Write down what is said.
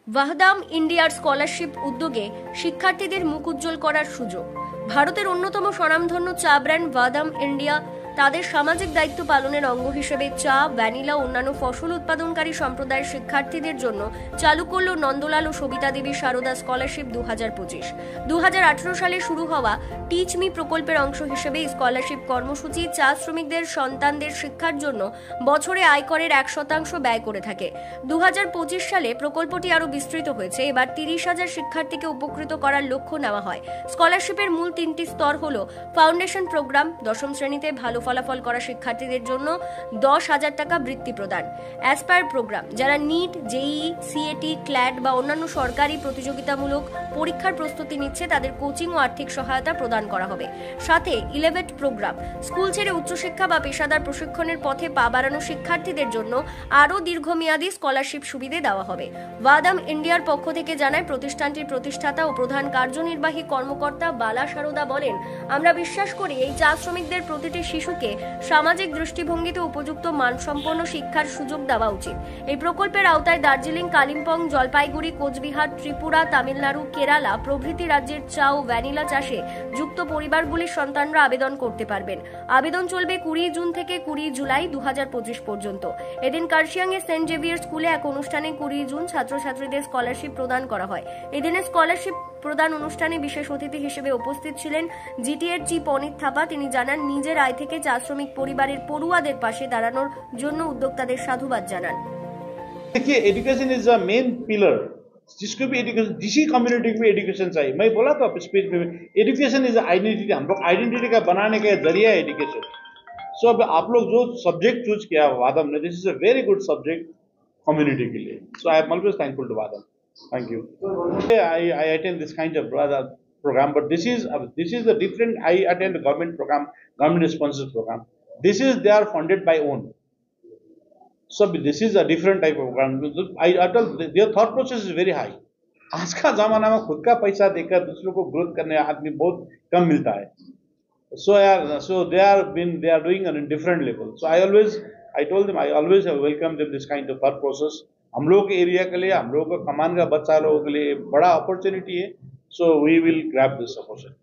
ওয়াহদাম ইন্ডিয়ার স্কলারশিপ উদ্যোগে শিক্ষার্থীদের মুখ উজ্জ্বল করার সুযোগ। ভারতের অন্যতম স্বনামধন্য চা ব্র্যান্ড ওয়াহদাম ইন্ডিয়া তাদের সামাজিক দায়িত্ব পালনের অঙ্গ হিসেবে চা, ভ্যানিলা ও অন্যান্য ফসল উৎপাদনকারী সম্প্রদায়ের শিক্ষার্থীদের জন্য চালু করল নন্দলাল ও সবিতা দেবী সারদা স্কলারশিপ 2025। 2018 সালে শুরু হওয়া টিচ মি প্রকল্পের অংশ হিসেবে স্কলারশিপ কর্মসূচি চা শ্রমিকদের সন্তানদের শিক্ষার জন্য বছরে আয়করের 1% ব্যয় করে থাকে। 2025 সালে প্রকল্পটি আরও বিস্তৃত হয়েছে। এবার 30,000 শিক্ষার্থীকে উপকৃত করার লক্ষ্য নেওয়া হয়। স্কলারশিপের মূল 3টি স্তর হল ফাউন্ডেশন প্রোগ্রাম, দশম শ্রেণীতে ভালো ফলাফল করা শিক্ষার্থীদের জন্য 10,000 টাকা বৃত্তি প্রদান; অ্যাসপায়ার প্রোগ্রাম, যারা নিট, জেইই, সিএটি, ক্ল্যাট বা অন্যান্য সরকারি প্রতিযোগিতামূলক পরীক্ষার প্রস্তুতি নিচ্ছে তাদের কোচিং ও আর্থিক সহায়তা প্রদান করা হবে। সাথে ইলেভেট প্রোগ্রাম, স্কুল ছেড়ে উচ্চশিক্ষা বা পেশাদার প্রশিক্ষণের পথে পা বাড়ানো শিক্ষার্থীদের জন্য আরও দীর্ঘমেয়াদী স্কলারশিপ সুবিধে দেওয়া হবে। ওয়াহদাম ইন্ডিয়ার পক্ষ থেকে জানায় প্রতিষ্ঠানটির প্রতিষ্ঠাতা ও প্রধান কার্যনির্বাহী কর্মকর্তা বালা সারদা বলেন, আমরা বিশ্বাস করি এই চা শ্রমিকদের প্রতিটি শিশুকে সামাজিক দৃষ্টিভঙ্গিতে উপযুক্ত মানসম্পন্ন শিক্ষার সুযোগ দেওয়া উচিত। এই প্রকল্পের আওতায় দার্জিলিং, কালিম্পং, জলপাইগুড়ি, কোচবিহার, ত্রিপুরা, তামিলনাড়ু, কেরালা প্রভৃতি রাজ্যের চা ও ভ্যানিলা চাষে যুক্ত পরিবারগুলির সন্তানরা আবেদন করতে পারবেন। আবেদন চলবে 20 জুন থেকে 20 জুলাই 2025 পর্যন্ত। এদিন কার্শিয়াং এর সেন্ট জেভিয়ার স্কুলে এক অনুষ্ঠানে 20 জুন ছাত্রছাত্রীদের স্কলারশিপ প্রদান করা হয়। এদিনে স্কলারশিপ প্রদান অনুষ্ঠানে বিশেষ অতিথি হিসেবে উপস্থিত ছিলেন জিটিএর চিফ অনিত থাপা। তিনি জানান, নিজের আয় থেকে চা শ্রমিক পরিবারের পড়ুয়াদের পাশে দাঁড়ানোর জন্য উদ্যোক্তাদের সাধুবাদ জানান। देखिए, education is a main pillar, जिसको भी एजुकेशन, जिसी कम्युनिटी को भी एजुकेशन चाहिए। मैं बोला तो स्पीच में, एजुकेशन इज आइडेंटिटी, हम लोग आइडेंटिटी का बनाने का जरिया है एजुकेशन। सो अब आप लोग जो सब्जेक्ट चूज किया वादम ने, this is a very good subject community के लिए। So I am always thankful to Vadam. Thank you. I attend this kind of program, but this is a different. I attend a government program, government sponsored program. This is they are funded by own. So this is a different type of program. Their thought process is very high. आज का जमाना में खुद का पैसा देकर दूसरों को ग्रोथ करने आदमी बहुत कम मिलता है. So they are doing on a different level. So I told them I always have welcomed them this kind of thought process. हम लोग के एरिया के लिए, हम लोग का कमान का बच्चा लोगों के लिए बड़ा अपॉर्चुनिटी है. So we will grab this opportunity.